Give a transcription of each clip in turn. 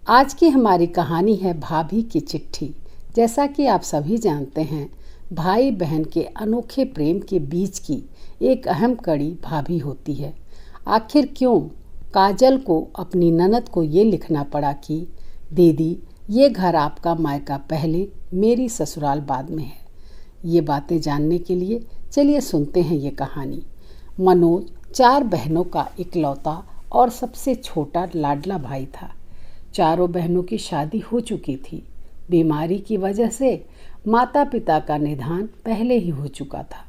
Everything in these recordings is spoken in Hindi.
आज की हमारी कहानी है भाभी की चिट्ठी। जैसा कि आप सभी जानते हैं, भाई बहन के अनोखे प्रेम के बीच की एक अहम कड़ी भाभी होती है। आखिर क्यों काजल को अपनी ननद को ये लिखना पड़ा कि दीदी, ये घर आपका मायका पहले, मेरी ससुराल बाद में है। ये बातें जानने के लिए चलिए सुनते हैं ये कहानी। मनोज 4 बहनों का इकलौता और सबसे छोटा लाडला भाई था। चारों बहनों की शादी हो चुकी थी। बीमारी की वजह से माता पिता का निधन पहले ही हो चुका था।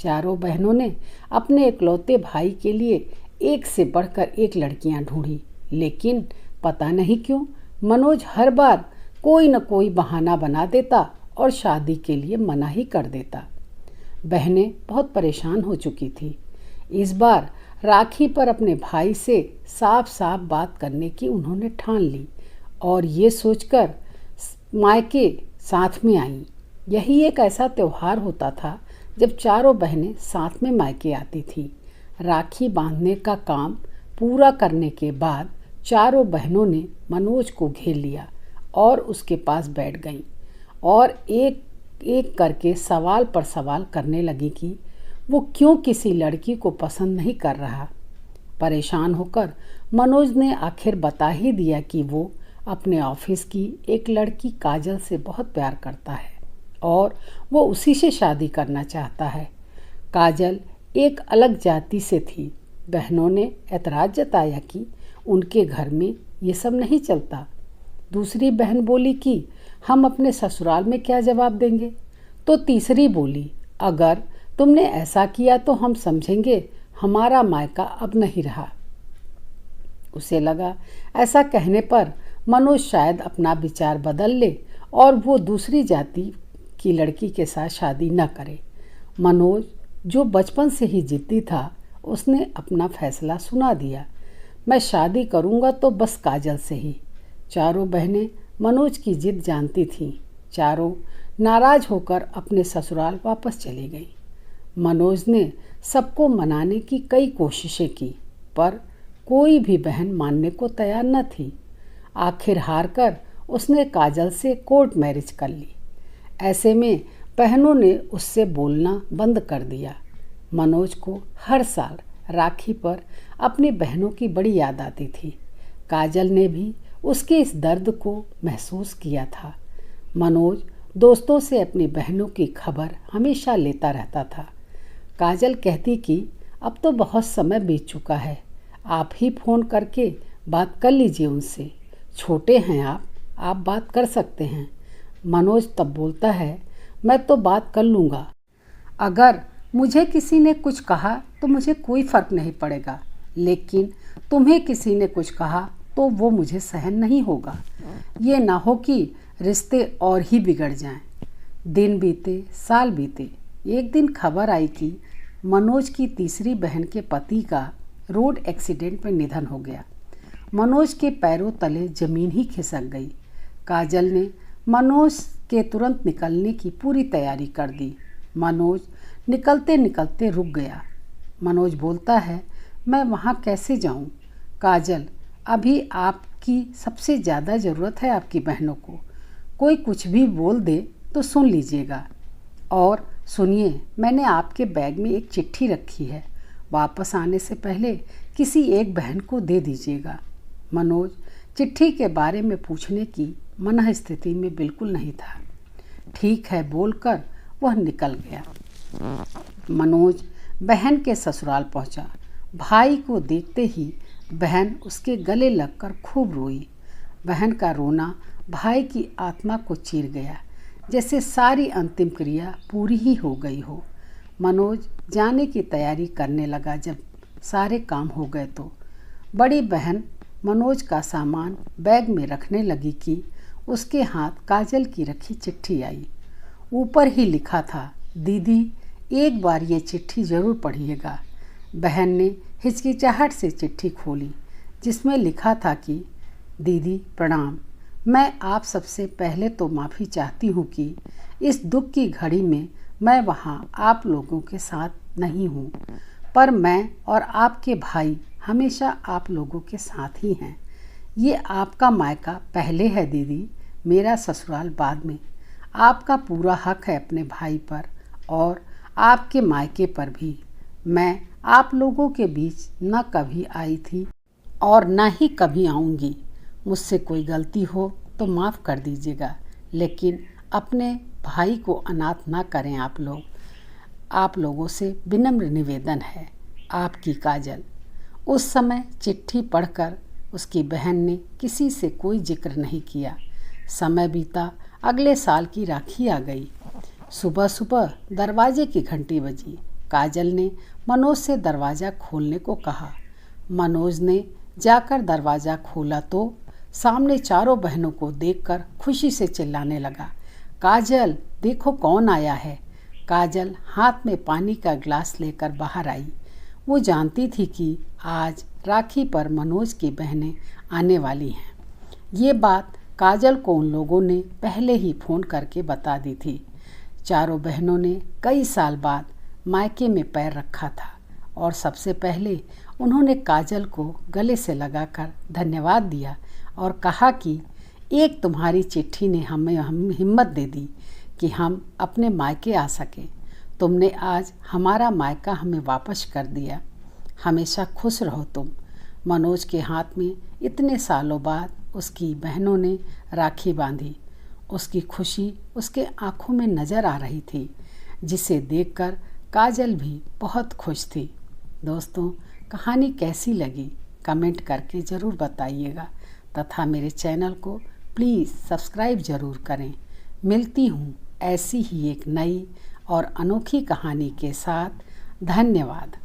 चारों बहनों ने अपने इकलौते भाई के लिए एक से बढ़कर एक लड़कियां ढूंढी, लेकिन पता नहीं क्यों मनोज हर बार कोई न कोई बहाना बना देता और शादी के लिए मना ही कर देता। बहनें बहुत परेशान हो चुकी थी। इस बार राखी पर अपने भाई से साफ साफ बात करने की उन्होंने ठान ली और ये सोचकर मायके साथ में आईं। यही एक ऐसा त्योहार होता था जब चारों बहनें साथ में मायके आती थीं। राखी बांधने का काम पूरा करने के बाद चारों बहनों ने मनोज को घेर लिया और उसके पास बैठ गईं और एक एक करके सवाल पर सवाल करने लगी कि वो क्यों किसी लड़की को पसंद नहीं कर रहा। परेशान होकर मनोज ने आखिर बता ही दिया कि वो अपने ऑफिस की एक लड़की काजल से बहुत प्यार करता है और वो उसी से शादी करना चाहता है। काजल एक अलग जाति से थी। बहनों ने ऐतराज़ जताया कि उनके घर में ये सब नहीं चलता। दूसरी बहन बोली कि हम अपने ससुराल में क्या जवाब देंगे, तो तीसरी बोली, अगर तुमने ऐसा किया तो हम समझेंगे हमारा मायका अब नहीं रहा। उसे लगा ऐसा कहने पर मनोज शायद अपना विचार बदल ले और वो दूसरी जाति की लड़की के साथ शादी न करे। मनोज, जो बचपन से ही जिद्दी था, उसने अपना फैसला सुना दिया। मैं शादी करूँगा तो बस काजल से ही। चारों बहनें मनोज की जिद जानती थीं। चारों नाराज होकर अपने ससुराल वापस चली गईं। मनोज ने सबको मनाने की कई कोशिशें की, पर कोई भी बहन मानने को तैयार न थी। आखिर हार कर उसने काजल से कोर्ट मैरिज कर ली। ऐसे में बहनों ने उससे बोलना बंद कर दिया। मनोज को हर साल राखी पर अपनी बहनों की बड़ी याद आती थी। काजल ने भी उसके इस दर्द को महसूस किया था। मनोज दोस्तों से अपनी बहनों की खबर हमेशा लेता रहता था। काजल कहती कि अब तो बहुत समय बीत चुका है, आप ही फ़ोन करके बात कर लीजिए उनसे। छोटे हैं आप बात कर सकते हैं। मनोज तब बोलता है, मैं तो बात कर लूँगा। अगर मुझे किसी ने कुछ कहा तो मुझे कोई फ़र्क नहीं पड़ेगा, लेकिन तुम्हें किसी ने कुछ कहा तो वो मुझे सहन नहीं होगा। ये ना हो कि रिश्ते और ही बिगड़ जाएं। दिन बीते, साल बीते। एक दिन खबर आई कि मनोज की तीसरी बहन के पति का रोड एक्सीडेंट में निधन हो गया। मनोज के पैरों तले जमीन ही खिसक गई। काजल ने मनोज के तुरंत निकलने की पूरी तैयारी कर दी। मनोज निकलते निकलते रुक गया। मनोज बोलता है, मैं वहाँ कैसे जाऊँ? काजल, अभी आपकी सबसे ज़्यादा ज़रूरत है आपकी बहनों को। कोई कुछ भी बोल दे तो सुन लीजिएगा। और सुनिए, मैंने आपके बैग में एक चिट्ठी रखी है, वापस आने से पहले किसी एक बहन को दे दीजिएगा। मनोज चिट्ठी के बारे में पूछने की मनः स्थिति में बिल्कुल नहीं था। ठीक है बोलकर वह निकल गया। मनोज बहन के ससुराल पहुंचा। भाई को देखते ही बहन उसके गले लगकर खूब रोई। बहन का रोना भाई की आत्मा को चीर गया, जैसे सारी अंतिम क्रिया पूरी ही हो गई हो। मनोज जाने की तैयारी करने लगा। जब सारे काम हो गए तो बड़ी बहन मनोज का सामान बैग में रखने लगी कि उसके हाथ काजल की रखी चिट्ठी आई। ऊपर ही लिखा था, दीदी एक बार ये चिट्ठी ज़रूर पढ़िएगा। बहन ने हिचकिचाहट से चिट्ठी खोली, जिसमें लिखा था कि दीदी प्रणाम, मैं आप सबसे पहले तो माफ़ी चाहती हूँ कि इस दुख की घड़ी में मैं वहाँ आप लोगों के साथ नहीं हूँ, पर मैं और आपके भाई हमेशा आप लोगों के साथ ही हैं। ये आपका मायका पहले है दीदी, मेरा ससुराल बाद में। आपका पूरा हक है अपने भाई पर और आपके मायके पर भी। मैं आप लोगों के बीच न कभी आई थी और न ही कभी आऊँगी। मुझसे कोई गलती हो तो माफ़ कर दीजिएगा, लेकिन अपने भाई को अनाथ ना करें आप लोग। आप लोगों से विनम्र निवेदन है, आपकी काजल। उस समय चिट्ठी पढ़कर उसकी बहन ने किसी से कोई जिक्र नहीं किया। समय बीता, अगले साल की राखी आ गई। सुबह सुबह दरवाजे की घंटी बजी। काजल ने मनोज से दरवाज़ा खोलने को कहा। मनोज ने जाकर दरवाज़ा खोला तो सामने चारों बहनों को देखकर खुशी से चिल्लाने लगा, काजल देखो कौन आया है। काजल हाथ में पानी का ग्लास लेकर बाहर आई। वो जानती थी कि आज राखी पर मनोज की बहनें आने वाली हैं। ये बात काजल को उन लोगों ने पहले ही फ़ोन करके बता दी थी। चारों बहनों ने कई साल बाद मायके में पैर रखा था और सबसे पहले उन्होंने काजल को गले से लगाकर धन्यवाद दिया और कहा कि एक तुम्हारी चिट्ठी ने हमें हिम्मत दे दी कि हम अपने मायके आ सकें। तुमने आज हमारा मायका हमें वापस कर दिया। हमेशा खुश रहो तुम। मनोज के हाथ में इतने सालों बाद उसकी बहनों ने राखी बांधी। उसकी खुशी उसके आंखों में नज़र आ रही थी, जिसे देखकर काजल भी बहुत खुश थी। दोस्तों, कहानी कैसी लगी कमेंट करके ज़रूर बताइएगा तथा मेरे चैनल को प्लीज़ सब्सक्राइब ज़रूर करें। मिलती हूँ ऐसी ही एक नई और अनोखी कहानी के साथ। धन्यवाद।